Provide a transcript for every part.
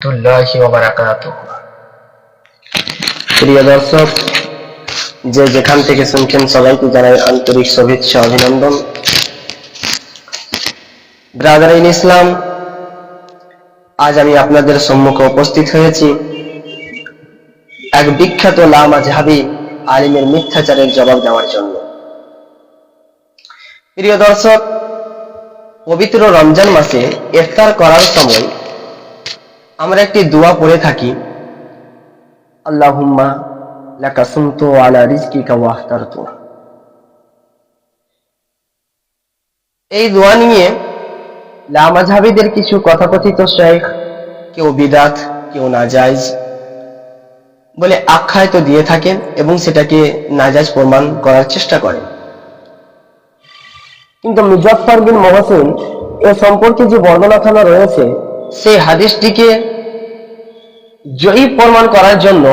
তুল্লাহি ওয়া বারাকাতুহু। প্রিয় দর্শক, যে যেখান থেকে শুনছেন সবাইকে জানাই আন্তরিক শুভেচ্ছা অভিনন্দন। ব্রাদার ইন ইসলাম, আজ আমি আপনাদের সম্মুখে উপস্থিত হয়েছি এক বিখ্যাত লামাযহাবী আলিমের মিথ্যাচারের জবাব দেওয়ার জন্য। প্রিয় দর্শক, পবিত্র রমজান মাসে ইফতার করার সময় আমরা একটি দোয়া পড়ে থাকি, আল্লাহুম্মা লাকা সুমতু আলা রিজকিকা ওয়া আফতারতু। এই দোয়া নিয়ে লামাযহাবীদের কিছু কথাকথিত শাইখ, কেউ বিদআত কেউ নাজায়েজ বলে আখ্যায়িত দিয়ে থাকেন এবং সেটাকে নাজায়েজ প্রমাণ করার চেষ্টা করেন। কিন্তু মুজাফফর বিন মুহসিন এ সম্পর্কে যে বর্ণনাখানা রয়েছে, সেই হাদিসটিকে জয়ীফ প্রমাণ করার জন্য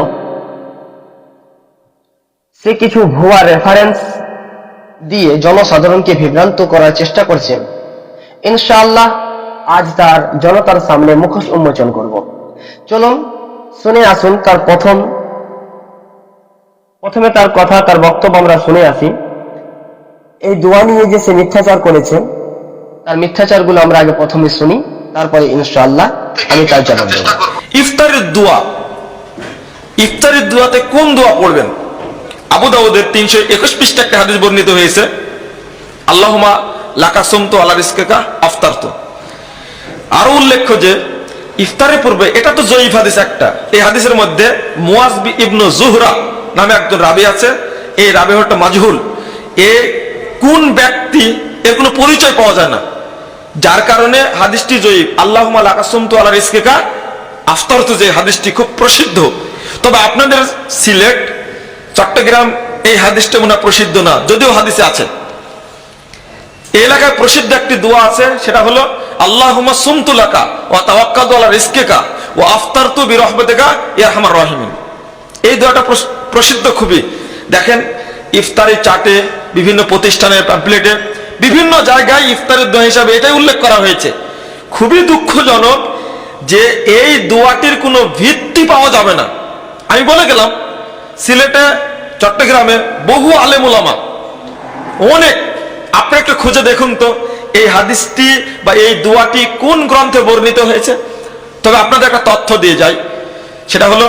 সে কিছু ভুয়া রেফারেন্স দিয়ে জনসাধারণকে বিভ্রান্ত করার চেষ্টা করছেন। ইনশাআল্লাহ আজ তার জনতার সামনে মুখোশ উন্মোচন করব। চলুন শুনে আসুন তার প্রথমে তার কথা, তার বক্তব্য আমরা শুনে আসি। এই দোয়া নিয়ে যে সে মিথ্যাচার করেছে, তার মিথ্যাচারগুলো আমরা আগে প্রথমে শুনি, তারপরে ইনশাআল্লাহ আমি তার জবাব দেব। ইফতারের দোয়া, ইফতারের দোয়াতে কোন দোয়া পড়বেন? আবু দাউদের 321 পৃষ্ঠা একটা হাদিস বর্ণিত হয়েছে, আল্লাহুম্মা লাকা সুমতু আলা রিজকিকা আফতারতু। আরো উল্লেখ্য যে ইফতারে পড়বে, এটা তো জয়ীফ হাদিস একটা। এই হাদিসের মধ্যে মুয়াজ ইবনু জুহরা নামে একজন রাবী আছে। এই রাবী হচ্ছে মাজহুল। এ কোন ব্যক্তি, এর কোনো পরিচয় পাওয়া যায় না, যার কারণে হাদিসটি জয়ীফ। আল্লাহুম্মা লাকা সুমতু আলা রিজকিকা আফতারতু যে হাদিসটি খুব প্রসিদ্ধ। তবে আপনাদের সিলেট, চট্টগ্রাম এই হাদিসটা মনে প্রসিদ্ধ না, যদিও হাদিসে আছে। এই এলাকায় প্রসিদ্ধ একটি দোয়া আছে, সেটা হলো আল্লাহুম্মা সুমতু লাকা ওয়া তাওয়াক্কালতু আলা রিজকিকা ওয়া আফতারতু বিরহমাতিকা ইয়া আরহামার রাহিমিন। এই দোয়াটা প্রসিদ্ধ খুবই। দেখেন ইফতারি চাটে, বিভিন্ন প্রতিষ্ঠানের প্যাম্পলেটে, বিভিন্ন জায়গায় ইফতারের দোয়া হিসাবে এটাই উল্লেখ করা হয়েছে। খুবই দুঃখজনক যে এই দোয়াটির কোনো ভিত্তি পাওয়া যাবে না। আমি বলে গেলাম সিলেটে, চট্টগ্রামে বহু আলেম উলামা, অনেক, আপনি একটু খুঁজে দেখুন তো এই হাদিসটি বা এই দোয়াটি কোন গ্রন্থে বর্ণিত হয়েছে। তবে আপনাদের একটা তথ্য দিয়ে যাই, সেটা হলো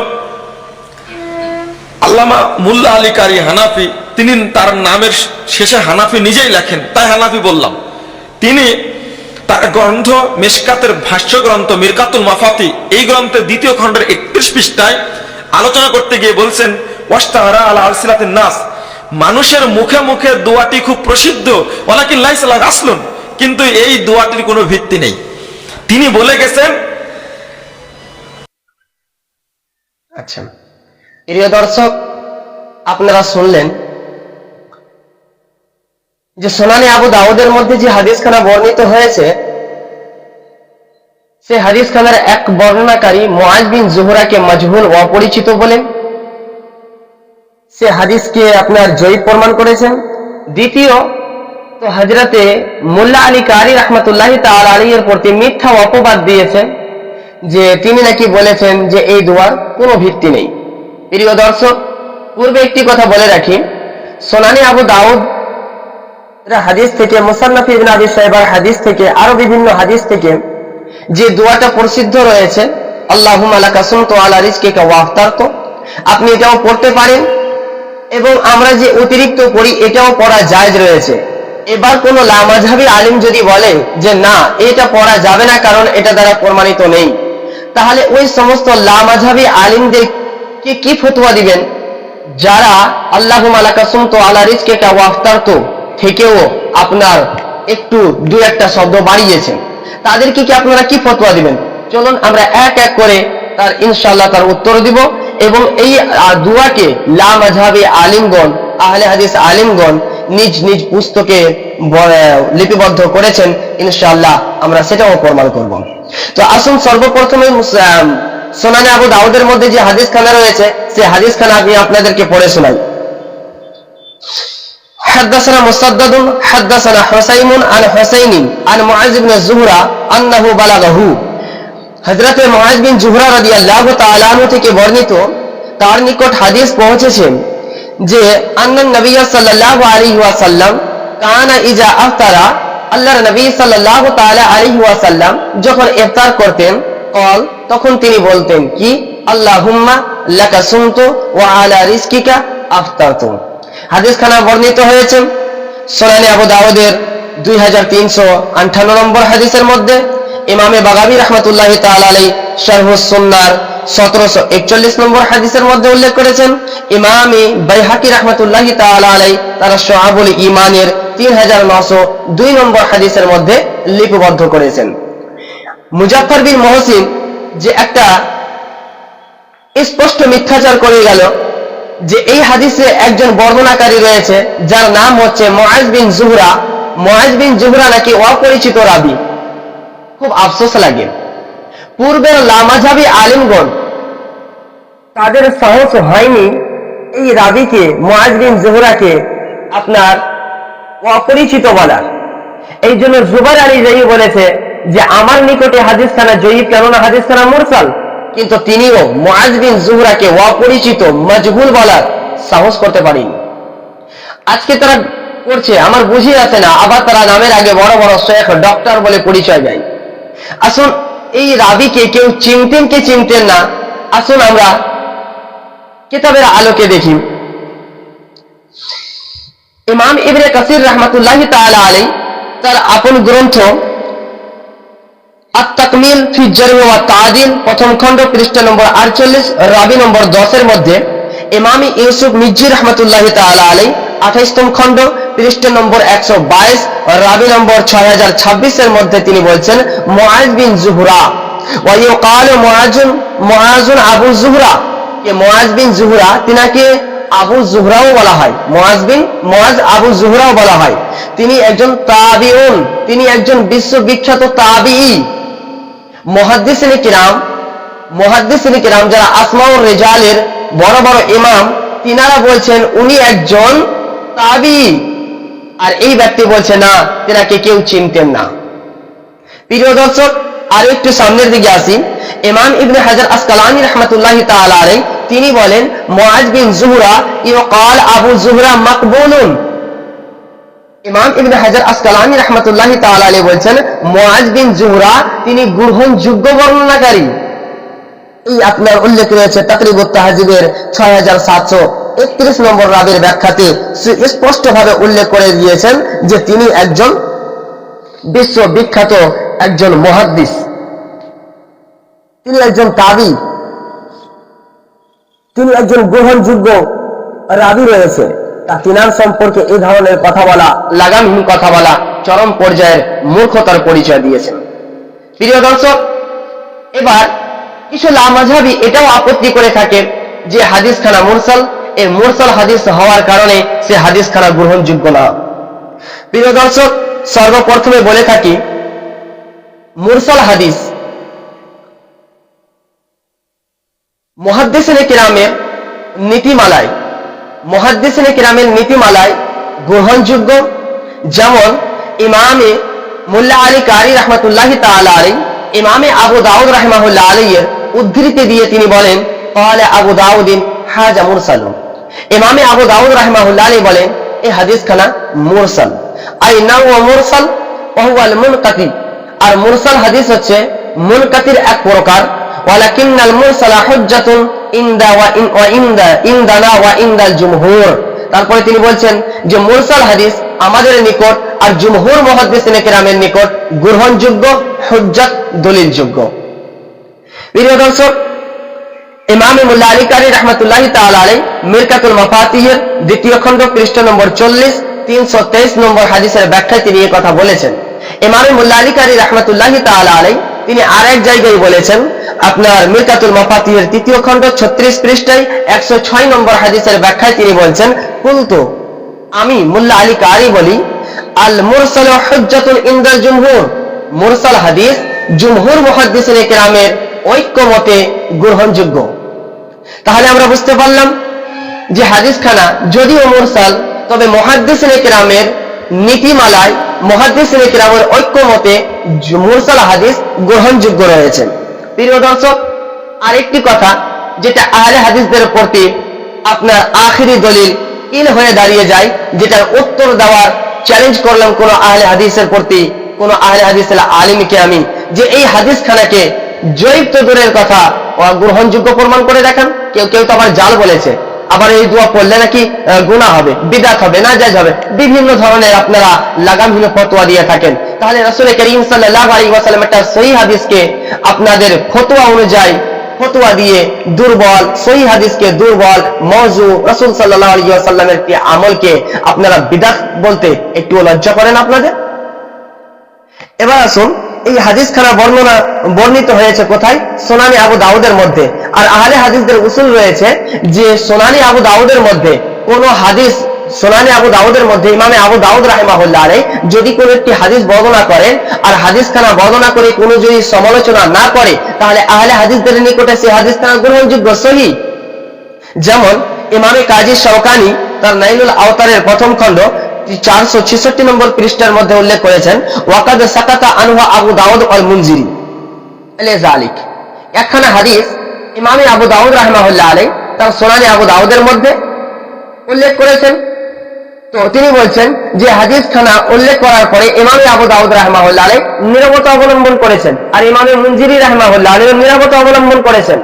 আল্লামা মুল্লা আলী কারি হানাফি, তিনি তার নামের শেষে হানাফি নিজেই লেখেন, তাই হানাফি বললাম। তিনি তার গ্রন্থ মিশকাতের ভাষ্য গ্রন্থ মিরকাতুল মাফাতি, এই গ্রন্থের 2য় খণ্ডের 31 পৃষ্ঠায় আলোচনা করতে গিয়ে বলছেন, ওয়াস্তাহারা আলা আলসিনাতিন নাস, মানুষের মুখে মুখে দোয়াটি খুব প্রসিদ্ধ, ওয়ালাকিন লাইসা লাহু আসলুন, কিন্তু এই দোয়াটির কোনো ভিত্তি নেই। তিনি বলে গেছেন। আচ্ছা প্রিয় দর্শক, আপনারা শুনলেন যে সুনানে আবু দাউদের মধ্যে যে হাদিসখানা বর্ণিত হয়েছে, সেই হাদিসখানার এক বর্ণনাকারী মুআজ বিন জুহরাকে মাজহুল, অপরিচিত বলেন সে হাদিসকে আপনার জয়ীফ প্রমাণ করেছেন। দ্বিতীয় তো হযরতে মুল্লা আলী কারি রাহমাতুল্লাহি তাআলা আলাইহির প্রতি মিথ্যা অপবাদ দিয়েছেন যে তিনি নাকি বলেছেন যে এই দোয়ার কোনো ভিত্তি নেই। প্রিয় দর্শক, পূর্বে একটি কথা বলে রাখি, সুনানে আবু দাউদ হাদিস থেকে, মুসান্নাফ ইবনে আবি শাইবার হাদিস থেকে, আরো বিভিন্ন হাদিস থেকে যে দোয়াটা প্রসিদ্ধ রয়েছে, আল্লাহুম্মা লাকা সুমতু আলা রিজকিকা ওয়া আফতারতু, আপনি এটাও পড়তে পারেন এবং আমরা যে অতিরিক্ত পড়ি এটাও পড়া জায়েজ রয়েছে। এবার কোন লামাযহাবী আলিম যদি বলে যে না এটা পড়া যাবে না কারণ এটা দ্বারা প্রমাণিত নেই, তাহলে ওই সমস্ত লামাযহাবী আলিমদেরকে কি ফতোয়া দিবেন যারা আল্লাহুম্মা লাকা সুমতু আলা রিজকিকা ওয়া আফতারতু থেকেও আপনার একটু দু একটা শব্দ বাড়িয়েছেন, তাদেরকে কি আপনারা কি ফতোয়া দিবেন? চলুন আমরা এক এক করে তার ইনশাআল্লাহ তার উত্তর দিব এবং এই দোয়াকে লামাযহাবী আলিমগণ, আহলে হাদিস আলিমগণ নিজ নিজ পুস্তকে লিপিবদ্ধ করেছেন। ইনশাআল্লাহ আমরা সেটাও প্রমাণ করব। তো আসুন সর্বপ্রথমে সুনানে আবু দাউদের মধ্যে যে হাদিসখানা রয়েছে, সেই হাদিসখানা আমি আপনাদেরকে পড়ে শোনাই। حدثنا مسدد حدثنا حسين عن حسين عن معاذ بن زهرة أنه بلغه হযরত মুআজ বিন জুহরা রাদিয়াল্লাহু তাআলা আনহু থেকে বর্ণিত, তার নিকট হাদিস পৌঁছেছে যে আন্নান নবী সাল্লাল্লাহু আলাইহি ওয়াসাল্লাম কানা ইজা আফতারা, আল্লাহর নবী সাল্লাল্লাহু তাআলা আলাইহি ওয়াসাল্লাম যখন ইফতার করতেন কল, তখন তিনি বলতেন কি, আল্লাহুম্মা লাকা সুমতু ওয়া আলা রিজকিকা আফতারতু। হাদিস খানা বর্ণিত হয়েছে সুনানে আবু দাউদের 2358 নম্বর হাদিসের মধ্যে, ইমামে বাগাবী রাহমাতুল্লাহি তাআলা আলাইহি শারহুস সুন্নাহর 1741 নম্বর হাদিসের মধ্যে উল্লেখ করেছেন। ইমামে বাইহাকী রাহমাতুল্লাহি তাআলা আলাইহি তার শুআবুল ঈমানের 3902 নম্বর হাদিসের মধ্যে লিপিবদ্ধ করেছেন। মুজাফফর বিন মুহসিন যে একটা স্পষ্ট মিথ্যাচার করে গেল যে এই হাদিসে একজন বর্ণনাকারী রয়েছে যার নাম হচ্ছে মুআজ বিন জুহরা। মুআজ বিন জুহরা নাকি অপরিচিত রাবী। খুব আফসোস লাগে, পূর্বের লামাযহাবী আলিমগণ তাদের সাহস হয়নি এই রাবীকে, মুআজ বিন জুহরাকে আপনার অপরিচিত বলার। এই জন্য জুবাইর আলী জাহি বলেছে যে আমার নিকটে হাদিস খানা জয়ীফ, কেননা হাদিস খানা মুরসাল। কিন্তু তিনিও মুআজ বিন জুহরাকে অপরিচিত মজহুল বলার সাহস করতে পারেনি। আজকে তারা করছে, আমার বুঝি আছে না, আবার তারা নামের আগে বড় বড় শেখ ডক্টর বলে পরিচয় দেয়। আসুন এই রাবীকে কেউ চিনতেন কি চিনতেন না, আসুন আমরা কিতাবের আলোকে দেখি। ইমাম ইবনে কাসির রাহমাতুল্লাহি তাআলা আলাইহি তার আপন গ্রন্থ আত-তাকমিল ফি জারহ ওয়া তা'দিল প্রথম খণ্ড পৃষ্ঠা নম্বর 48 রাবি নম্বর 10 এর মধ্যে ইমাম ইউসুফ মিজ্জি রাহমাতুল্লাহি তাআলা আলাইহি 28তম খণ্ড পৃষ্ঠা নম্বর 122 রাবি নম্বর 6026 এর মধ্যে তিনি বলছেন মুআজ বিন জুহরা ওয়া ইউকালু মুআজুন আবু জুহরা, কে মুআজ বিন জুহরা তিনাকে আবু জুহরাও বলা হয়, মুআজ আবু জুহরাও বলা হয়। তিনি একজন তাবিউন, তিনি একজন বিশ্ববিখ্যাত তাবিঈ। মুহাদ্দিসিনে কিরাম যারা আসমাউর রিজালের বড় বড় ইমাম, তিনারা বলছেন উনি একজন তাবিঈ, আর এই ব্যক্তি বলছে না, তিনাকে কেউ চিনতেন না। প্রিয় দর্শক, আর একটু সামনের দিকে আসি। ইমাম ইবনে হাজার আসকালানী রাহমাতুল্লাহি তাআলা আলাইহি তিনি বলেন মুআজ বিন জুহরা ইউকাল আবু জুহরা মাকবুলুন। ইমাম ইবনে হাজার আসকালানী রাহমাতুল্লাহি তাআলা আলাইহি বলেন মুআজ বিন জুহরা তিনি গ্রহণযোগ্য বর্ণনাকারী। এই আপনার উল্লেখ রয়েছে তাকরিবুত তাহজিবের 6731 নম্বর রাবির ব্যাখ্যাতে স্পষ্টভাবে উল্লেখ করে দিয়েছেন যে তিনি একজন বিশ্ববিখ্যাত একজন মুহাদ্দিস, তিনি একজন তাবী, তিনি একজন গ্রহণযোগ্য রাবী রয়েছে। তা তিনার সম্পর্কে এই ধরনের কথা বলা, লাগামহীন কথা বলা চরম পর্যায়ের মূর্খতার পরিচয় দিয়েছেন। প্রিয় দর্শক, এবার কিছু লামাযহাবী এটাও আপত্তি করে থাকে যে হাদিস খানা মুরসাল, এই মুরসাল হাদিস হওয়ার কারণে সে হাদিস খানা গ্রহণযোগ্য না। প্রিয় দর্শক, সর্বপ্রথমে বলে থাকি মুরসাল হাদিস মুহাদ্দিসিনে কিরামের নীতিমালায় গ্রহণযোগ্য। যেমন ইমামে মুল্লা আলী কারি রাহমাতুল্লাহি তাআলা আলাইহি ইমামে আবু দাউদ রাহিমাহুল্লাহ আলাইহির উদ্ধৃতি দিয়ে তিনি বলেন ক্বালা আবু দাউদিন হাজা মুরসালুন। ইমামে আবু দাউদ রাহিমাহুল্লাহ আলাইহি বলেন এই হাদিস খানা মুরসাল। আই নাও মুরসাল ওয়া হুয়া আল মুনকাতি, আর মুরসাল হাদিস হচ্ছে মুনকাতির এক প্রকার। ওয়ালাকিন্নাল মুরসালা হুজ্জাতুন ইনদা ওয়া ইনদানা ওয়া ইনদাল জুমহুর। তারপরে তিনি বলছেন যে মুরসাল হাদিস আমাদের নিকট আর জুমহুর মুহাদ্দিসিনে কিরামের নিকট গ্রহণযোগ্য, হুজ্জাত, দলিলযোগ্য। প্রিয় দর্শক, ইমাম মুল্লা আলী কারি রাহমাতুল্লাহি তাআলা আলাইহি মিরকাতুল মাফাতিহের 2য় খণ্ড পৃষ্ঠা নম্বর 40 323 নম্বর হাদিসের ব্যাখ্যায় তিনি এই কথা বলেছেন। ইমাম মুল্লা আলী কারি রাহমাতুল্লাহি তাআলা আলাইহি তিনি আরেক জায়গায় বলেছেন, আপনার মিরকাতুল মাফাতিহের 3য় খণ্ড 36 পৃষ্ঠায় 106 নম্বর হাদিসের ব্যাখ্যায় তিনি বলছেন কুলতু, আমি মুল্লা আলী কারি বলি, আল মুরসালু হুজ্জাতুন ইনদাল জুমহুর, মুরসাল হাদিস জুমহুর মুহাদ্দিসিনে কিরামের ঐক্যমতে গ্রহণযোগ্য। তাহলে আমরা বুঝতে পারলাম যে হাদিস খানা যদিও মুরসাল, তবে মুহাদ্দিসিনে কিরামের নীতিমালায় মুহাদ্দিসিনে কিরামের ঐক্যমতে মুরসাল হাদিস গ্রহণযোগ্য রয়েছে। প্রিয় দর্শক, আরেকটি কথা যেটা আহলে হাদিসদের প্রতি আপনার আখিরি দলিল ইন হয়ে দাঁড়িয়ে যায়, যেটার উত্তর দেওয়ার চ্যালেঞ্জ করলাম কোন আহলে হাদিসের প্রতি, কোন আহলে হাদিসের আলিমকে আমি, যে এই হাদিস খানাকে জয়ীব তো দূরের কথা গ্রহণযোগ্য প্রমাণ করে দেখান। কেউ কেউ তো আবার জাল বলেছে, আবার এই দোয়া পড়লে নাকি গুনাহ হবে, বিদআত হবে, নাজায়েজ হবে, বিভিন্ন ধরনের আপনারা লাগামহীন ফতোয়া দিয়ে থাকেন। তাহলে রাসূল করিম সাল্লাল্লাহু আলাইহি ওয়াসাল্লাম একটা সহিহ হাদিসকে আপনাদের ফতোয়া অনুযায়ী ফতোয়া দিয়ে দুর্বল, সহিহ হাদিসকে দুর্বল, মওযু, রাসূল সাল্লাল্লাহু আলাইহি ওয়াসাল্লামের কি আমলকে আপনারা বিদআত বলতে একটু লজ্জা করেন আপনাদের? এবার আসুন, এই হাদিস খানা বর্ণিত হয়েছে কোথায়? সুনানি আবু দাউদের মধ্যে। আর আহলে হাদিসদের উসুল রয়েছে যে সুনানি আবু দাউদের মধ্যে কোন হাদিস, সুনানি আবু দাউদের মধ্যে ইমামে আবু দাউদ রাহিমাহুল্লাহ আলাইহি যদি কোন একটি হাদিস বর্ণনা করেন আর হাদিস খানা বর্ণনা করে কোন যদি সমালোচনা না করে, তাহলে আহলে হাদিসদের নিকটে সেই হাদিস খানা গ্রহণযোগ্য, সহিহ। যেমন ইমামে কাজী শওকানি তার নাইলুল আওতারের প্রথম খণ্ড 466 নম্বর পৃষ্ঠার মধ্যে উল্লেখ করেছেন, ওয়াকাদ সাকাতা আনহু আবু দাউদ আল মুনজিরি আলাইহিক, একখানা হাদিস ইমামে আবু দাউদ রাহিমাহুল্লাহ আলাইহি তার সুনানে আবু দাউদের মধ্যে উল্লেখ করেছেন। তো তিনি বলছেন যে হাদিস খানা উল্লেখ করার পরে ইমামে আবু দাউদ রাহিমাহুল্লাহ আলাইহি নীরবতা অবলম্বন করেছেন, আর ইমামে মুনজিরি রাহিমাহুল্লাহ আলাইহি নীরবতা অবলম্বন করেছেন।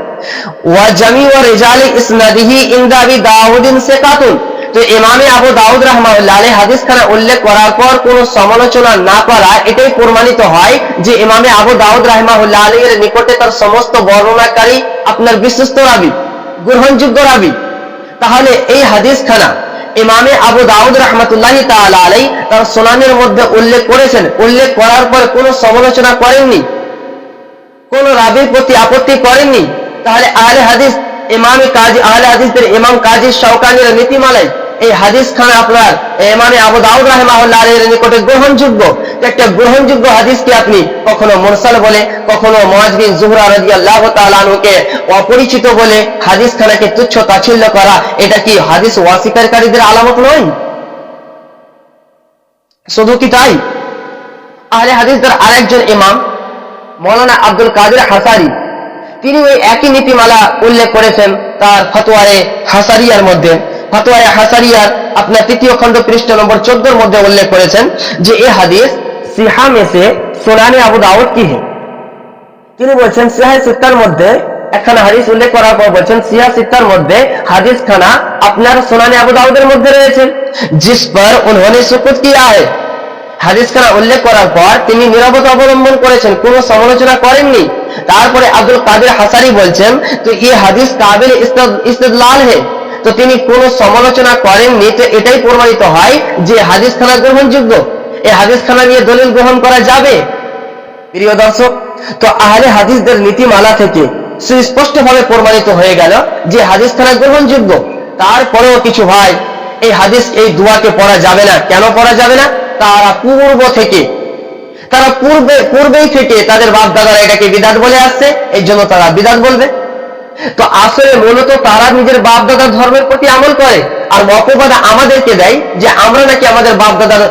ওয়া জামিউ রিজালি ইসনাদিহি ইনদা আবি দাউদিন সিকাতুন, তো ইমামে আবু দাউদ রাহিমাহুল্লাহ আলাইহি হাদিস খানা উল্লেখ করার পর কোন সমালোচনা না করা, এটাই প্রমাণিত হয় যে ইমামে আবু দাউদ রাহিমাহুল্লাহ আলাইহি এর নিকটে তার সমস্ত বর্ণনাকারী আপনার বিশ্বস্ত রাবী, গ্রহণযোগ্য রাবী। তাহলে এই হাদিস খানা ইমামে আবু দাউদ রাহমাতুল্লাহি তাআলা আলাইহি তার সুনানের মধ্যে উল্লেখ করেছেন, উল্লেখ করার পর কোন সমালোচনা করেননি, কোন রাবীর প্রতি আপত্তি করেননি। তাহলে আহলে হাদিস ইমামে কাজী, আহলে হাদিসদের ইমাম কাজী শওকানির নীতিমালায় এই হাদিস খানা আপনার ইমামে আবু দাউদ রাহিমাহুল্লাহ আলাইহির নিকটে গ্রহণযোগ্য। একটা গ্রহণযোগ্য হাদিসকে আপনি কখনো মুরসাল বলে, কখনো মুআয বিন যুহরা রাদিয়াল্লাহু তাআলা আনহুকে অপরিচিত বলে হাদিস খানাকে তুচ্ছ তাচ্ছিল্য করা, এটা কি হাদিস ওয়াসিকারীদের আলামত নয়? শুধু কি তাই, আহলে হাদিসদের আরেকজন ইমাম মাওলানা আব্দুল কাদের হাসারি, তিনি ওই একই নীতিমালা উল্লেখ করেছেন তার ফতোয়ায়ে হাসারিয়ার মধ্যে। ফতোয়ায়ে হাসারিয়ার আপনার 3য় খণ্ড পৃষ্ঠা নম্বর 14 মধ্যে উল্লেখ করেছেন যে এই হাদিস সিহা में से সুনানে আবু দাউদ কি है। তিনি বলছেন সিহা সিত্তার মধ্যে একখানা হাদিস উল্লেখ করার পর বলছেন সিহা সিত্তার মধ্যে হাদিস খানা আপনার সুনানে আবু দাউদের মধ্যে রয়েছে, जिस पर उन्होंने सुकुत किया है। হাদিস খানা উল্লেখ করার পর তিনি নীরবতা অবলম্বন করেছেন, কোনো সমালোচনা করেননি। তারপরে আব্দুল কাদের হাসারি বলছেন তো এই হাদিস কাবিল ইস্তিদলাল হে, তো তিনি কোনো সমালোচনা করেননি। তো এটাই প্রমাণিত হয় যে হাদিস খানা গ্রহণযোগ্য, এই হাদিস খানা নিয়ে দলিল গ্রহণ করা যাবে। প্রিয় দর্শক, তো আহলে হাদিসদের নীতিমালা থেকে সুস্পষ্টভাবে প্রমাণিত হয়ে গেল যে হাদিস খানা গ্রহণযোগ্য। তারপরেও কিছু ভাই এই হাদিস, এই দোয়াকে পড়া যাবে না। কেন পড়া যাবে না? তারা পূর্বেই থেকে তাদের বাপ দাদারা এটাকে বিদআত বলে আসছে, এই জন্য তারা বিদআত বলবে। তো আসলে মূলত তারা নিজের বাপ দাদার ধর্মের প্রতি আমল করে, আর অপবাদ আমাদেরকে দেয় যে আমরা নাকি আমাদের বাপ দাদার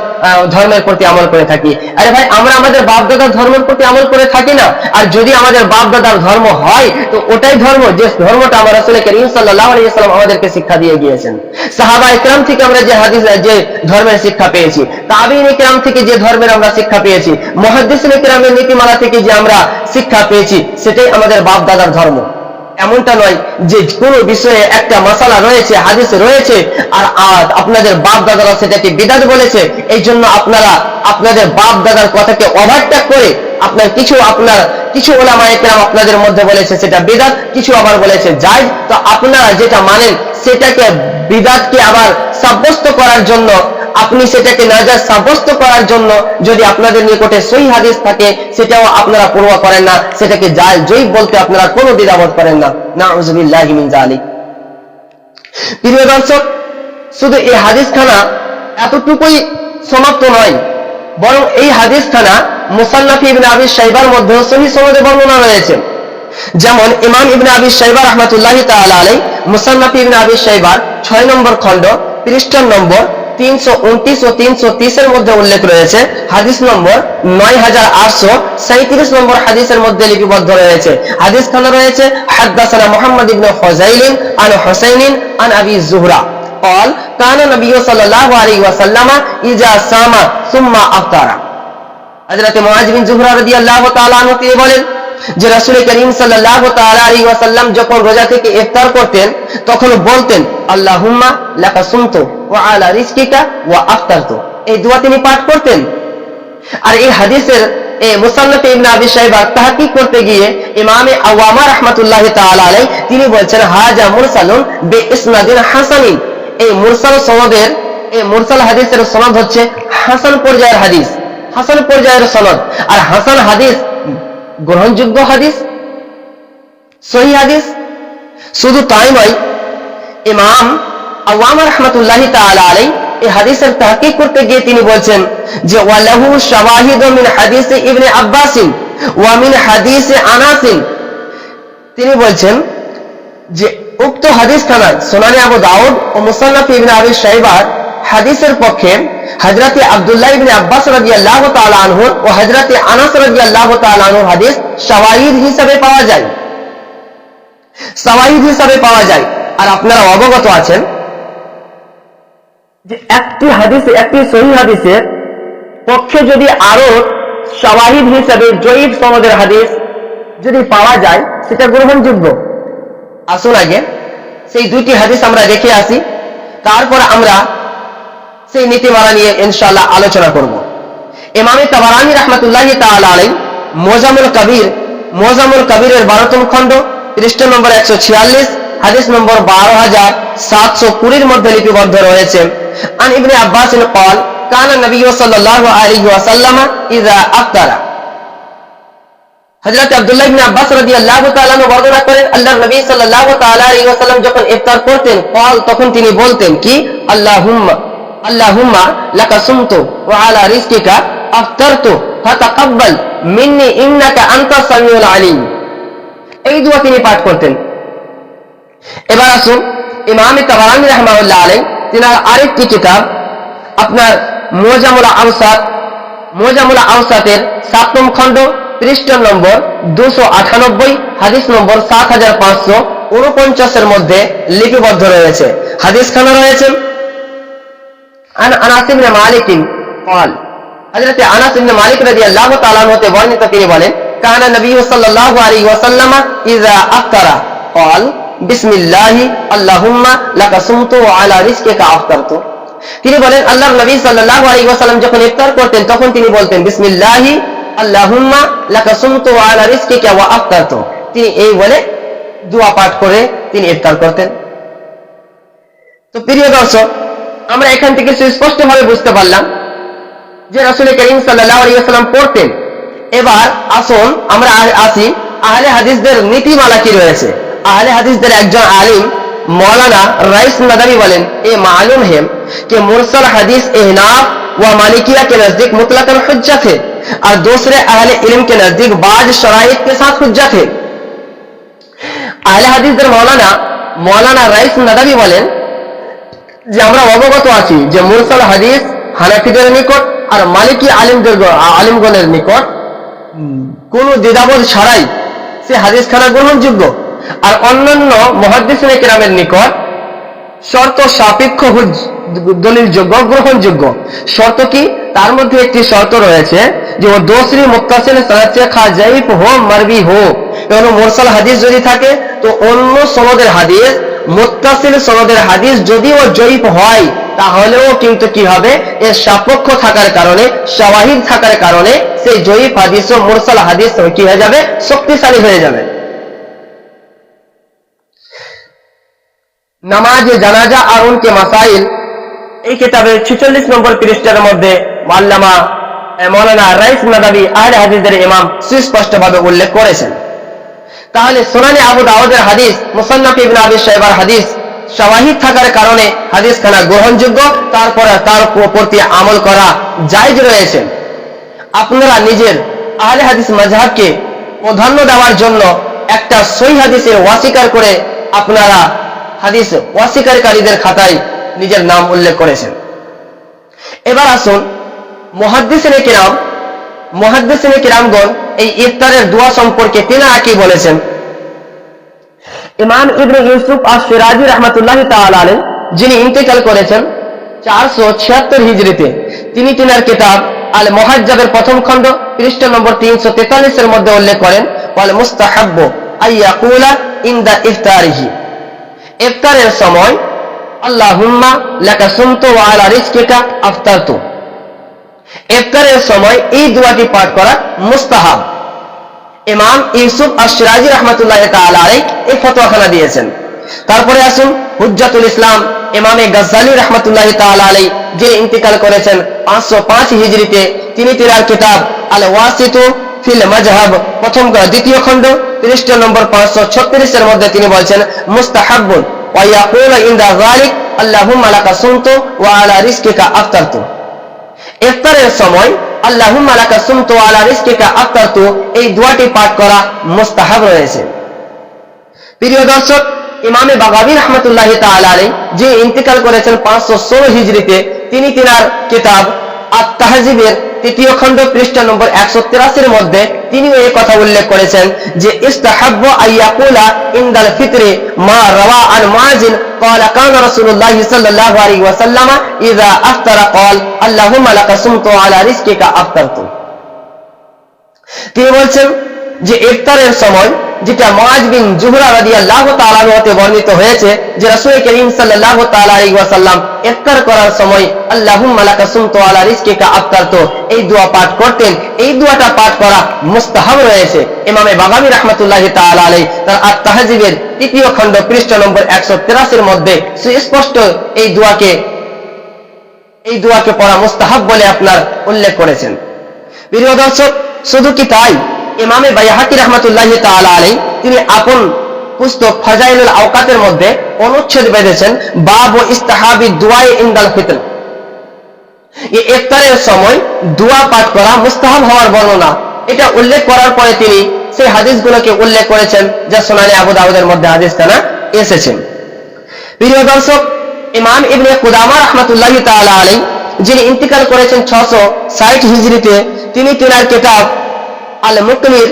ধর্মের প্রতি আমল করে থাকি। আরে ভাই, আমরা আমাদের বাপ দাদার ধর্মের প্রতি আমল করে থাকি না। আর যদি আমাদের বাপ দাদার ধর্ম হয় তো ওটাই ধর্ম, যে ধর্মটা আমার রাসূল করিম সাল্লাল্লাহু আলাইহি ওয়াসাল্লাম আমাদেরকে শিক্ষা দিয়ে গিয়েছেন। সাহাবা ইকরাম থেকে আমরা যে হাদিস, যে ধর্মের শিক্ষা পেয়েছি, তাবিঈন ইকরাম থেকে যে ধর্মের আমরা শিক্ষা পেয়েছি, মুহাদ্দিসিন ইকরামের নীতিমালা থেকে যে আমরা শিক্ষা পেয়েছি, সেটাই আমাদের বাপ দাদার ধর্ম। এমনটা নয় যে কোন বিষয়ে একটা মাসালা রয়েছে, হাদিস রয়েছে, আর আপনাদের বাপ দাদারা সেটাকে বিদআত বলেছে, এই জন্য আপনারা আপনাদের বাপ দাদার কথাকে ওভারটেক করে আপনার কিছু উলামায়ে কেরাম আপনাদের মধ্যে বলেছে সেটা বিদআত, কিছু আবার বলেছে জায়েজ। তো আপনারা যেটা মানেন সেটাকে বিদআতকে আবার সাব্যস্ত করার জন্য, আপনি সেটাকে নাজায়েজ সাব্যস্ত করার জন্য যদি আপনাদের নিকটে সহিহ হাদিস থাকে, সেটাও আপনারা পরোয়া করেন না, সেটাকে জায়েজ জয়ীব বলতে আপনারা কোনো দ্বিধাবোধ করেন না। নাউযুবিল্লাহি মিন যালিক। প্রিয় দর্শক, শুধু এই হাদিস খানা এতটুকুই সমাপ্ত নয়, বরং এই হাদিস খানা মুসান্নাফ ইবনে আবি শাইবার মধ্যে সহিহ সনদে বর্ণনা রয়েছে। যেমন ইমাম ইবনে আবি শাইবা রাহমাতুল্লাহি তাআলা আলাইহি মুসান্নাফ ইবনে আবি শাইবার 6 নম্বর খণ্ড পৃষ্ঠা নম্বর 329 ও 330 এর মধ্যে উল্লেখ রয়েছে। হাদিস নম্বর 9837 নম্বর হাদিসের মধ্যে লিপিবদ্ধ রয়েছে। হাদিস খানা রয়েছে হাদদাসানা মুহাম্মদ ইবনে ফাযাইল আন হুসাইন আন আবি যুহরা قال كان النبي صلى الله عليه وسلم اذا صام ثم افطر। হযরত মুআয বিন যুহরা রাদিয়াল্লাহু তাআলা আনহু তিনি বলেন যে রাসূল করিম সাল্লাল্লাহু তাআলা আলাইহি ওয়াসাল্লাম যখন রোজা থেকে ইফতার করতেন তখন বলতেন আল্লাহুম্মা লাকা সুমতু ওয়া আলা রিজকিকা ওয়া আফতারতু। এই দোয়া তিনি পাঠ করতেন। আর এই হাদিসের মুসান্নাফ ইবনে আবি শাইবা তাহকিক করতে গিয়ে ইমামে আওয়ামা রাহমাতুল্লাহি তাআলা আলাইহি তিনি বলেন হাজা মুরসালুন বিইসনাদিন হাসানিন। এই মুরসাল সনদের এই মুরসাল হাদিসের সনদ হচ্ছে হাসান পর্যায়ের হাদিস, হাসান পর্যায়ের সনদ। আর হাসান হাদিস গ্রহণযোগ্য হাদিস, সহিহ হাদিস। শুধু তাই নয়, ইমাম আওয়ামা রাহমাতুল্লাহি তাআলা আলাইহি এই হাদিসের তাহকিক করতে গিয়ে তিনি বলছেন যে ওয়ালাহু শাওয়াহিদ মিন হাদিস ইবনে আব্বাস ওয়া মিন হাদিস আনাস। তিনি বলছেন যে উক্ত হাদিস খানা সুনানে আবু দাউদ ও মুসান্নাফ ইবনে আবি শাইবার হাদিসের পক্ষে হযরত আব্দুল্লাহ ইবনে আব্বাস রাদিয়াল্লাহু তাআলা আনহু ও হযরত আনাস রাদিয়াল্লাহু তাআলা আনহু হাদিস শাওয়াহিদ হিসাবে পাওয়া যায়, শাওয়াহিদ হিসাবে পাওয়া যায়। আর আপনারা অবগত আছেন যে একটি হাদিসে, একটি সহিহ হাদিসের পক্ষে যদি আরো শাওয়াহিদ হিসাবে জয়ীফ সনদের হাদিস যদি পাওয়া যায় সেটা গ্রহণযোগ্য। আসুন আগে সেই দুইটি হাদিস আমরা দেখে আসি, তারপর আমরা সেই নীতিমালা নিয়ে ইনশাআল্লাহ আলোচনা করব। ইমামে তাবারানী রাহমাতুল্লাহি তাআলা আলাইহি মুজামুল কবিরের 12তম খণ্ড পৃষ্ঠা নম্বর 146 হাদিস নম্বর 12720 এর মধ্যে লিপিবদ্ধ রয়েছে আন ইবনে আব্বাস قال كان النبي صلى الله عليه وسلم اذا افطر। হযরত আব্দুল্লাহ ইবনে আব্বাস রাদিয়াল্লাহু তাআলা আনহু বর্ণনা করেন আল্লাহর নবী সাল্লাল্লাহু তাআলা আলাইহি ওয়াসাল্লাম যখন ইফতার করতেন قال তখন তিনি বলতেন কি আল্লাহুম্মা লাকা সুমতু ওয়া আলা রিজকিকা আফতারতু ফাতাকাব্বাল মিন্নি ইন্নাকা আনতাস সামিউল আলিম। এই দোয়া তিনি পাঠ করতেন। এবার আসুন ইমামে তাবারানী রাহমাতুল্লাহ আলাইহি তিনার আরেকটি কিতাব আপনার মুজামুল আওসাতের 7ম খণ্ড পৃষ্ঠা নম্বর 298 হাদিস নম্বর 7549 এর মধ্যে লিপিবদ্ধ রয়েছে। হাদিস খানা রয়েছে আনাস ইবনে মালিক قال হযরত আনাস ইবনে মালিক রাদিয়াল্লাহু তাআলা আনহু হতে বর্ণিত তিনি বলেন কানা নবী সাল্লাল্লাহু আলাইহি ওয়াসাল্লাম ইযা আফতারা قال বিসমিল্লাহি আল্লাহুম্মা লাকা সুমতু ওয়া আলা রিজকিকা আফতারতু। তিনি বলেন আল্লাহর নবী সাল্লাল্লাহু আলাইহি ওয়াসাল্লাম যখন ইফতার করতেন তখন তিনি বলতেন বিসমিল্লাহি আল্লাহুম্মা লাকা সুমতু ওয়া আলা রিজকিকা ওয়া আফতারতু। তিনি এই বলে দোয়া পাঠ করে তিনি ইফতার করতেন। তো প্রিয় দর্শক, আমরা এখান থেকে সুস্পষ্টভাবে বুঝতে পারলাম যে রাসূল করিম সাল্লাল্লাহু আলাইহি ওয়াসাল্লাম পড়তেন। এবার আসুন আমরা আসি আহলে হাদিসদের নীতিমালা কি রয়েছে। আহলে হাদিসদের একজন আলিম मौलाना रईस नदवी बोलें ये मालूम है कि मुरसल हदीस एहनाफ व मालिकिया के नजदीक मुतलकन हुज्जत है और दूसरे अहले इल्म के नजदीक बाज शराइत के साथ हुज्जत है। अहले हदीस मौलाना रईस नदवी बोलें যে আমরা অবগত আছি যে মুরসাল হাদিস হানাফিদের নিকট আর মালিকি আলিমগণের নিকট কোনো দ্বিধাবোধ ছাড়াই সে হাদিস খানা গ্রহণযোগ্য, আর অন্যান্য মুহাদ্দিসিনে কেরামের নিকট শর্ত সাপেক্ষ দলিল যোগ্য গ্রহণযোগ্য। শর্ত কি? তার মধ্যে একটি শর্ত রয়েছে যে ও দোসরি মুত্তাসিল সনদ সে খাজাইফ হো মারবি হো। কোন মুরসাল হাদিস যদি থাকে তো অন্য সনদের হাদিস মুত্তাসিল সনদের হাদিস যদিও জয়ীফ হয় তাহলেও কিন্তু কি হবে, এর সাপেক্ষ থাকার কারণে শাওয়াহিদ থাকার কারণে সেই জয়ীফ হাদিস ও মুরসাল হাদিস কি হয়ে যাবে, শক্তিশালী হয়ে যাবে। নামাজ জানাজা আর উনকে মাসাইল এই কিতাবের 46 নম্বর পৃষ্ঠার মধ্যে আল্লামা মৌলানা রাইস নদভী আহলে হাদিসের ইমাম সুস্পষ্টভাবে উল্লেখ করেছেন। তাহলে সুনানে আবু দাউদের হাদিস, মুসান্নাফ ইবনে আবি শাইবার হাদিস শাওয়াহিদ থাকার কারণে হাদিস খানা গ্রহণযোগ্য, তারপরে তার প্রতি আমল করা জায়েজ রয়েছে। আপনারা নিজের আহলে হাদিস মাযহাবকে প্রাধান্য দেওয়ার জন্য একটা সহিহ হাদিসের ওয়াসিকার করে আপনারা হাদিস ওয়াসিকারীদের খাতায় নিজের নাম উল্লেখ করেছেন। এবার আসুন মুহাদ্দিসিনে কিরামগণ এই ইফতারের দোয়া সম্পর্কে তিনারা কি বলেছেন। ইমাম ইবনে ইউসুফ আশ-শিরাজি রাহমাতুল্লাহি তাআলা আলাইহি, যিনি ইন্তেকাল করেছেন 476 হিজরিতে, তিনি তিনার কিতাব আল মুহাজ্জাবের প্রথম খণ্ড পৃষ্ঠা নম্বর 343 এর মধ্যে উল্লেখ করেন, ওয়াল মুস্তাহাব্বু আইয়াকুলা ইনদা ইফতারিহি, ইফতারের সময় আল্লাহুম্মা লাকা সুমতু ওয়া আলা রিজকিকা আফতারতু, ইফতারের সময় এই দোয়াটি পাঠ করা মুস্তাহাব। ইমাম ইউসুফ আশ-শিরাজি রাহমাতুল্লাহি তাআলা আলাইহি এই ফতোয়াখানা দিয়েছেন। তারপরে আসুন হুজ্জাতুল ইসলাম ইমামে গাজ্জালি রাহমাতুল্লাহি তাআলা আলাইহি, যে ইন্তিকাল করেছেন 505 হিজরিতে, তিনি তিনার কিতাব আল ওয়াসিতু ফিল মাজহাব দ্বিতীয় খণ্ড পৃষ্ঠা নম্বর 536 এর মধ্যে তিনি বলেছেন, মুস্তাহাব্বুন ওয়া ইয়াকুলু ইনদা যালিক আল্লাহুম্মা লাকা সুমতু ওয়া আলা রিজকিকা আফতারতু, ইফতারের সময় আল্লাহুম্মা লাকা সুমতু ওয়া আলা রিজকিকা আফতারতু এই দোয়াটি পাঠ করা মুস্তাহাব রয়েছে। প্রিয় দর্শক, ইমামে বাগাবী রাহমাতুল্লাহি তাআলা আলাইহি, যে ইন্তিকাল করেছেন 516 হিজরিতে, তিনি তিনার কিতাব আত-তাহজিবের তৃতীয় খণ্ড পৃষ্ঠা নম্বর 183 এর মধ্যে তিনিও এই কথা উল্লেখ করেছেন যে ইস্তাহাব্বু আইয়াকুলা ইনদাল ফিতরি মা রাওয়া আন মুআযিন قال كان رسول الله صلى الله عليه وسلم اذا افطر قال اللهم لك صمت على رزقك افطرت। তিনি বলছেন যে ইফতারের সময়, যেটা মুআয বিন জুহরা রাদিয়াল্লাহু তাআলা আনহু হতে বর্ণিত হয়েছে, যে রাসূল করিম সাল্লাল্লাহু তাআলা আলাইহি ওয়াসাল্লাম ইফতার করার সময় আল্লাহুম্মা লাকা সুমতু আলা রিজকিকা আফতারতু এই দোয়া পাঠ করতেন। এই দোয়াটা পাঠ করা মুস্তাহাব রয়েছে। ইমামে বাগাবী রাহমাতুল্লাহি তাআলা আলাইহি তার আত-তাহজিবের তৃতীয় খণ্ড পৃষ্ঠা নম্বর 183 এর মধ্যে সুস্পষ্ট এই দোয়াকে পড়া মুস্তাহাব বলে আপনার উল্লেখ করেছেন। প্রিয় দর্শক, শুধু কি তাই, ইমামে বাইহাকি রাহমাতুল্লাহি তাআলা আলাইহি তিনি আপন পুস্তক ফাজাইলুল আওকাতের মধ্যে অনুচ্ছেদ বেঁধেছেন, বাব ইস্তাহাবি দুআ ইনদাল ফিতর, এই ইফতারের সময় দোয়া পাঠ করা মুস্তাহাব হওয়ার বর্ণনা। এটা উল্লেখ করার পরে তিনি সেই হাদিসগুলোকে উল্লেখ করেছেন যা সুনানে আবু দাউদের মধ্যে হাদিসখানা এসেছে। প্রিয় দর্শক, ইমাম ইবনে কুদামা রাহমাতুল্লাহি তাআলা আলাইহি, যিনি ইন্তিকাল করেছেন 660 হিজরিতে, তিনি তিনার কিতাব আল মুকনির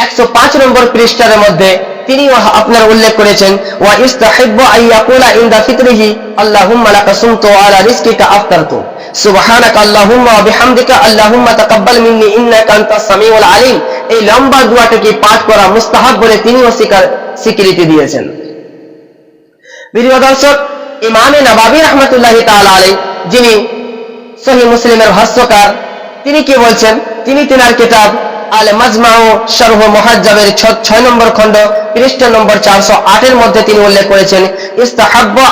105 নম্বর পৃষ্ঠার মধ্যে তিনি আপনার উল্লেখ করেছেন, ওয়া ইস্তাহিব্বু আইয়াকুলা ইনদা ফিতরিহি আল্লাহুম্মা লাকা সুমতু আলা রিজকিকা আফতারতু সুবহানাকা আল্লাহুম্মা ওয়া বিহামদিকা আল্লাহুম্মা তাকাব্বাল মিন্নি ইন্নাকা আনতাস সামিউল আলিম। এই লম্বা দোয়াটাকে পাঠ করা মুস্তাহাব বলে তিনিও স্বীকৃতি দিয়েছেন। প্রিয় দর্শক, ইমামে নববী রাহমাতুল্লাহি তাআলা আলাইহি, যিনি সহিহ মুসলিমের ভাষ্যকার, তিনি কি বলছেন, তিনি তিনার কিতাব আল মাজমাউ শারহ মুহাজ্জাবের 6 নম্বর খণ্ড পৃষ্ঠা নম্বর 408 এর মধ্যে তিনি উল্লেখ করেছেন, ইস্তাহাব্বু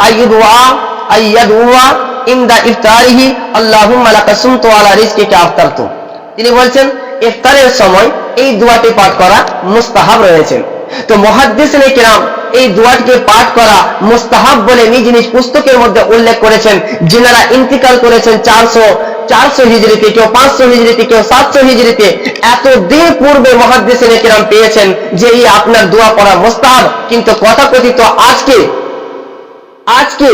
আইয়াদুয়া ইনদা ইফতারিহি আল্লাহুম্মা লাকা সুমতু আলা রিজকিকা আফতারতু। তিনি বলছেন ইফতারের সময় এই দোয়াটি পাঠ করা মুস্তাহাব রয়েছে। তো মুহাদ্দিসিনে কিরাম এই দোয়াটিকে পাঠ করা মুস্তাহাব বলে নিজ নিজ পুস্তকের মধ্যে উল্লেখ করেছেন, যিনারা ইন্তিকাল করেছেন 400 হিজরিতে, কেউ 500 হিজরিতে, কেউ 700 হিজরিতে। এতদিন পূর্বে মুহাদ্দিসিনে কিরাম পেয়েছেন যে এই আপনার দোয়া পড়া মুস্তাহাব, কিন্তু কথাকথিত আজকে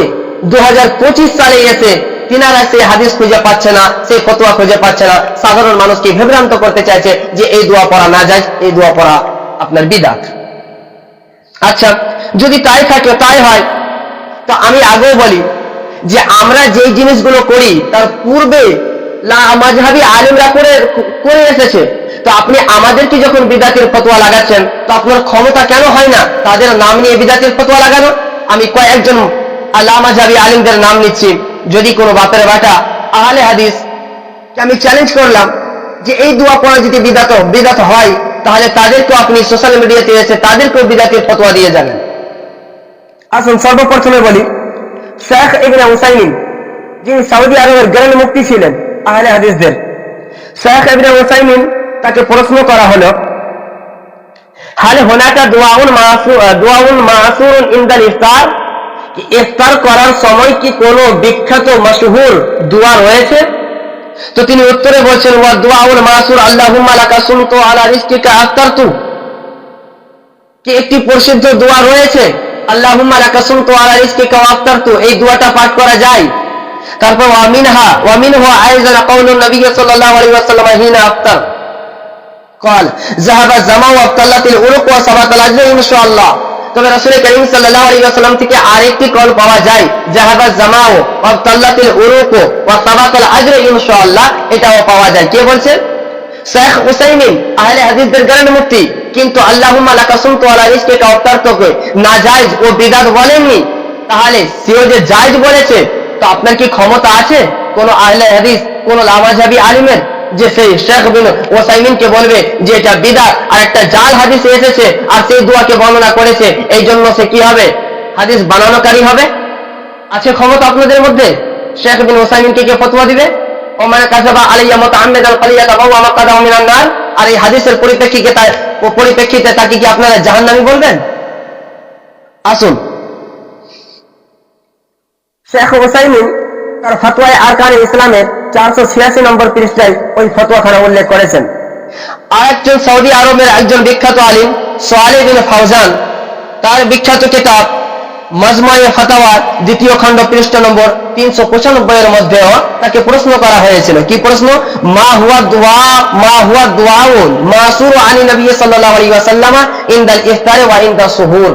2025 সালে এসে তিনারা সেই হাদিস খুঁজে পাচ্ছে না, সেই ফতোয়া খুঁজে পাচ্ছে না, সাধারণ মানুষকে বিভ্রান্ত করতে চাইছে যে এই দোয়া পড়া না যায়, এই দোয়া পড়া আপনার বিদআত। আচ্ছা, যদি তাই হয়, তো আমি আগেও বলি যে আমরা যেই জিনিসগুলো করি তার পূর্বে মাযহাবী আলেমরা করে এসেছে। তো আপনি আমাদেরকে যখন বিদআতের ফতোয়া লাগাচ্ছেন, তো আপনার ক্ষমতা কেন হয় না তাদের নাম নিয়ে বিদআতের ফতোয়া লাগানো? আমি কয়েকজন মাযহাবী আলেমদের নাম নিচ্ছি। যদি কোনো বাপের বেটা আহলে হাদিস আমি চ্যালেঞ্জ করলাম যে এই দোয়া পড়া যদি বিদআত হয়, তাহলে তাদেরকেও আপনি সোশ্যাল মিডিয়াতে এসে তাদেরকেও বিদআতের ফতোয়া দিয়ে যাবেন। আসুন সর্বপ্রথমে বলি, শেখ ইবনে উসাইমিন, যিনি সৌদি আরবের গ্র্যান্ড মুফতি ছিলেন আহলে হাদিসদের, শেখ ইবনে উসাইমিন, তাকে প্রশ্ন করা হলো, হাল হুনাকা দুআউন মাসুরুন ইনদাল ইফতার, ইফতার করার সময় কি কোনো বিখ্যাত মাশহুর দোয়া রয়েছে? তো তিনি উত্তরে বলছেন, ওয়া দুআউল মাসুর আল্লাহুম্মা লাকা সুমতু আলা রিজকিকা আফতারতু, কি একটি প্রসিদ্ধ দোয়া রয়েছে, আল্লাহুম্মা লাকা সুমতু আলা রিজকিকা আফতারতু, এই দোয়াটা পাঠ করা যায়? তারপর ওয়ামিনহু আইযান কাউলুন নবী সাল্লাল্লাহু আলাইহি ওয়াসাল্লাম হিনা আফতার قال ذهب الزمان وابتلت العروق وثبت الاجر ان شاء الله। তবে রাসূল করিম সাল্লাল্লাহু আলাইহি ওয়াসাল্লাম থেকে আরেকটি কল পাওয়া যায়, ذهب الزمان وابتلت العروق وثبت الاجر ان شاء الله, এটাও পাওয়া যায়। কে বলছেন? শেখ উসাইমিন, আহলে হাদিসদের গ্র্যান্ড মুফতি। কিন্তু আল্লাহুম্মা লাকা সুমতু ওয়া লা রিজকিকা আফতারতুকে নাজায়েজ ও বিদআত বলেননি, তাহলে সেও যে জায়েজ বলেছে, তো আপনার কি ক্ষমতা আছে কোন আহলে হাদিস, কোন লামাযহাবী আলিমের যে সেই শেখ বিন ওসাইমিনকে বলবে যে এটা বিদআত আর একটা জাল হাদিসে এসেছে আর সেই দোয়াকে বর্ণনা করেছে, এই জন্য সে কি হবে? হাদিস বানানোকারী হবে? আছে ক্ষমতা আপনাদের মধ্যে? শেখ বিন ওসাইমিনকে কে ফতোয়া দিবে? ওমান কাযাবা আলাইয়া মুতাআম্মিদান ফালিয়াতাবাওয়া মাকাদাহু মিনান নার, আর এই হাদিসের পরিপ্রেক্ষিতে তাকে কি আপনারা জাহান্নামী বলবেন? আসুন, শেখ ওসাইমিন তার ফতোয়ায়ে আরকানে ইসলামের 486 নম্বর পৃষ্ঠায় ওই ফতোয়াখানা উল্লেখ করেছেন। আরেকজন সৌদি আরবের একজন বিখ্যাত আলিম সালেহ বিন ফাওজান, তার বিখ্যাত কিতাব মাজমুয়ে ফাতাওয়া দ্বিতীয় খণ্ড পৃষ্ঠা নম্বর 395 এর মধ্যেও তাকে প্রশ্ন করা হয়েছিল। কি প্রশ্ন? মা হুয়া দুআউন মাসুরু আনি নবী সাল্লাল্লাহু আলাইহি ওয়াসাল্লাম ইনদাল ইফতার ওয়া ইনদাস সুহুর।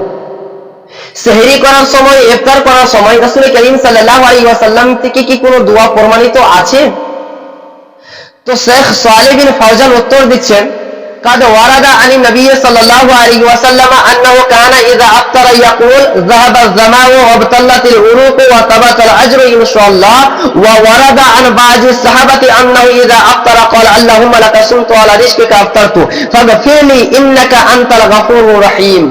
সেহরি করার সময়, ইফতার করার সময় রাসূল করিম সাল্লাল্লাহু আলাইহি ওয়াসাল্লাম থেকে কি কোনো দোয়া প্রমাণিত আছে? তো শেখ সালেহ বিন ফাওজান উত্তর দিচ্ছেন, قد ورد عن النبي صلى الله عليه وسلم أنه كان إذا أفطر يقول ذهب الظمأ وابتلت العروق وثبت الأجر إن شاء الله. وورد عن بعض الصحابة أنه إذا أفطر قال اللهم لك صمت وعلى رزقك أفطرت فاغفر لي إنك أنت الغفور الرحيم।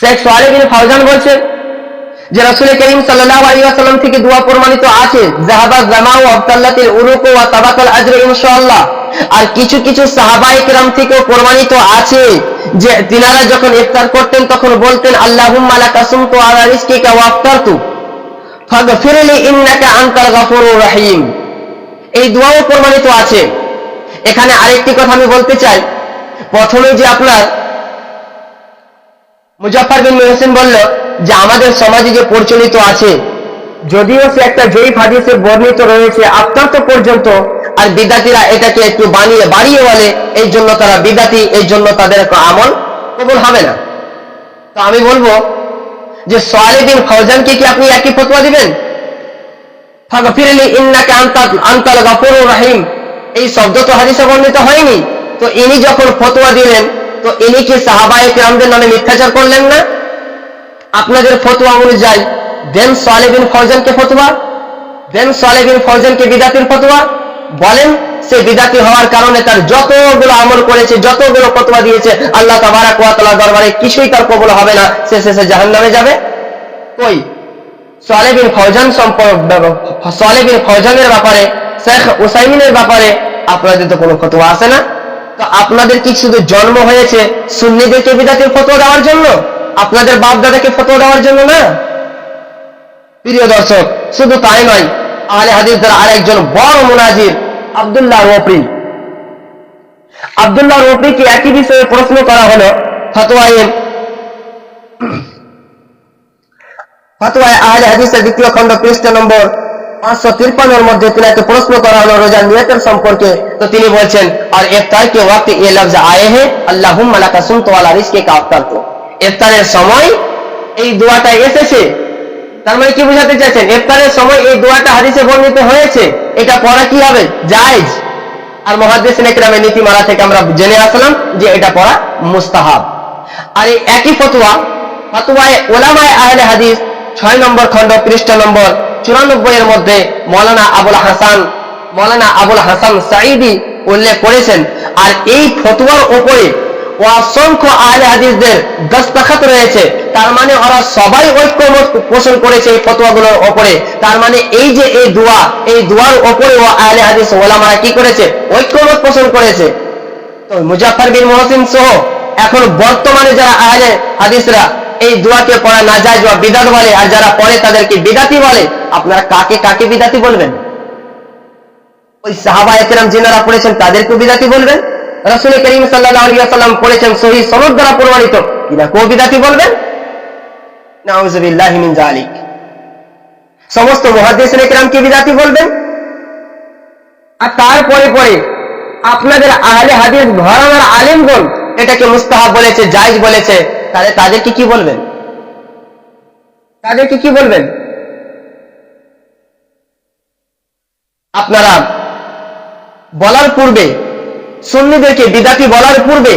শেখ সালেহ বিন ফাওজান বলছেন যে রাসূল করিম সাল্লাল্লাহু আলাইহি ওয়াসাল্লাম থেকে দোয়া প্রমাণিত আছে, যাহাবা জামাউ আবতাল্লাতিল উরুক ওয়া তাবাকাল আজর ইনশাআল্লাহ। আর কিছু কিছু সাহাবায়ে কেরাম থেকেও প্রমাণিত আছে যে তিনারা যখন ইফতার করতেন তখন বলতেন আল্লাহুম্মা লাকা সুমতু আলা রিজকিকা ওয়া আফতারতু ফাগফিরলি ইন্নাকা আনতাল গফুরুর রহিম। এই দোয়াও প্রমাণিত আছে। এখানে আরেকটি কথা আমি বলতে চাই, প্রথমে যে আপনার মুজাফফর বিন মুহসিন বলল যে আমাদের সমাজে যে প্রচলিত আছে, যদিও সে একটা জয়ীফ হাদিসে বর্ণিত রয়েছে আফতার তো পর্যন্ত, আর বিদাতিরা এটাকে একটু বাড়িয়ে বলে, এই জন্য তারা বিদাতি, এই জন্য তাদের আমল কবুল হবে না। তো আমি বলবো যে সালেহ বিন ফাওজানকে কি আপনি একই ফতোয়া দিবেন? ফাগফিরলি ইন্নাকা আনতাল গফুরুর রহিম, এই শব্দ তো হাদিসে বর্ণিত হয়নি। তো ইনি যখন ফতোয়া দিলেন, তো ইনি কি সাহাবায়ে কেরামদের নামে মিথ্যাচার করলেন না? আপনাদের ফতোয়া অনুযায়ী দেন সালেহ বিন ফাওজানকে ফতোয়া দেন, সালেহ বিন ফাওজানকে বিদাতির ফতোয়া বলেন। সে বিদাতি হওয়ার কারণে তার যতগুলো আমল করেছে, যতগুলো ফতোয়া দিয়েছে, আল্লাহ তাবারাক ওয়া তাআলা দরবারে কিছুই তার কবুল হবে না, সে শেষে জাহান্নামে যাবে। কই সালেহ বিন ফাওজানের ব্যাপারে, শেখ উসাইমিনের ব্যাপারে আপনাদের তো কোনো ফতোয়া আছে না। তো আপনাদের কি শুধু জন্ম হয়েছে সুন্নিদেরকে বিদাতির ফতোয়া দেওয়ার জন্য, আপনাদের বাপ দাদাকে ফতোয়া দেওয়ার জন্য না? প্রিয় দর্শক, শুধু তাই নয়, আহলে হাদিসদের আরেকজন বড় মুনাজির আব্দুল্লাহ রফিকে একই বিষয়ে প্রশ্ন করা হলো। ফতোয়ায়ে আহলে হাদিসের দ্বিতীয় খণ্ড পৃষ্ঠা নম্বর 553 এর মধ্যে তিনাকে প্রশ্ন করা হলো রোজার নিয়তের সম্পর্কে। তো তিনি বলছেন, আর ইফতার के वक्त ये लफ्ज आए हैं अल्लाहुम्मा लका सुमतु वाला रिज़्किका अफ़्तरतु। ইফতারের সময় এই দোয়াটা এসেছে, তার মানে কি বোঝাতে চাইছেন? ইফতারের সময় এই দোয়াটা হাদিসে বর্ণিত হয়েছে, এটা পড়া কি হবে? জায়েজ। আর মুহাদ্দিসিনে কেরামের নীতিমালা থেকে আমরা জেনে আসলাম যে এটা পড়া মুস্তাহাব। আর এই একই ফতোয়ায়ে উলামায়ে আহলে হাদিস 6 নম্বর খণ্ড পৃষ্ঠা নম্বর 94 এর মধ্যে মাওলানা আবুল হাসান সাঈদী উল্লেখ করেছেন। আর এই ফতোয়ার উপরে অসংখ্য আহলে হাদিসদের দস্তখত রয়েছে, তার মানে ওরা সবাই ঐক্যমত পোষণ করেছে এই ফতোয়াগুলোর উপরে। তার মানে এই যে এই দোয়ার উপরে আহলে হাদিস ওলামারা কি করেছে? ঐক্যমত পোষণ করেছে। তো মুজাফফর বিন মুহসিন সহ এখন বর্তমানে যারা আহলে হাদিসরা এই দোয়াকে পড়া নাজায়েজ বা বিদআত বলে, আর যারা পড়ে তাদেরকে বিদাতি বলে, আপনারা কাকে বিদাতি বলবেন? ওই সাহাবায়ে কেরাম যিনারা পড়েছেন তাদেরকে বিদাতি বলবেন? রাসূল করিম সাল্লাল্লাহু আলাইহি ওয়াসাল্লাম পড়েছেন সহিহ সনদ দ্বারা প্রমাণিত, এরা কো বিদাতি বলবেন? নাউযুবিল্লাহি মিন যালিক। সমস্ত মুহাদ্দিসিনে কেরামকে বিদআতি বলবেন, আর তারপরে পরে আপনাদের আহলে হাদিস ঘরানার আলেমগণ এটাকে মুস্তাহাব বলেছে, জায়েজ বলেছে, তাহলে তাদেরকে কি বলবেন? তাদেরকে কি বলবেন? আপনারা বলার পূর্বে, সুন্নিদেরকে বিদআতি বলার পূর্বে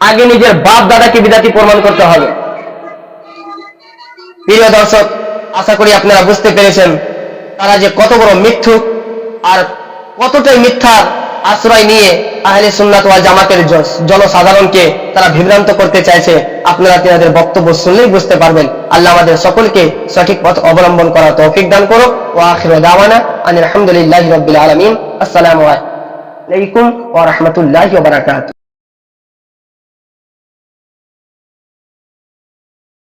আগে নিজের বাপ দাদাকে বিদআতি প্রমাণ করতে হবে। প্রিয় দর্শক, আশা করি আপনারা বুঝতে পেরেছেন তারা যে কত বড় মিথ্যুক আর কতটাই মিথ্যার আশ্রয় নিয়ে আহলে সুন্নাত ওয়াল জামাতের জনসাধারণকে তারা বিভ্রান্ত করতে চাইছে। আপনারা তাদের বক্তব্য শুনলেই বুঝতে পারবেন। আল্লাহ আমাদের সকলকে সঠিক পথ অবলম্বন করার তৌফিক দান করুক। ওয়া আখিরু দাওয়ানা আনিল হামদুলিল্লাহি রাব্বিল আলামিন। আসসালামু আলাইকুম ওয়া রাহমাতুল্লাহি ওয়া বারাকাতুহু।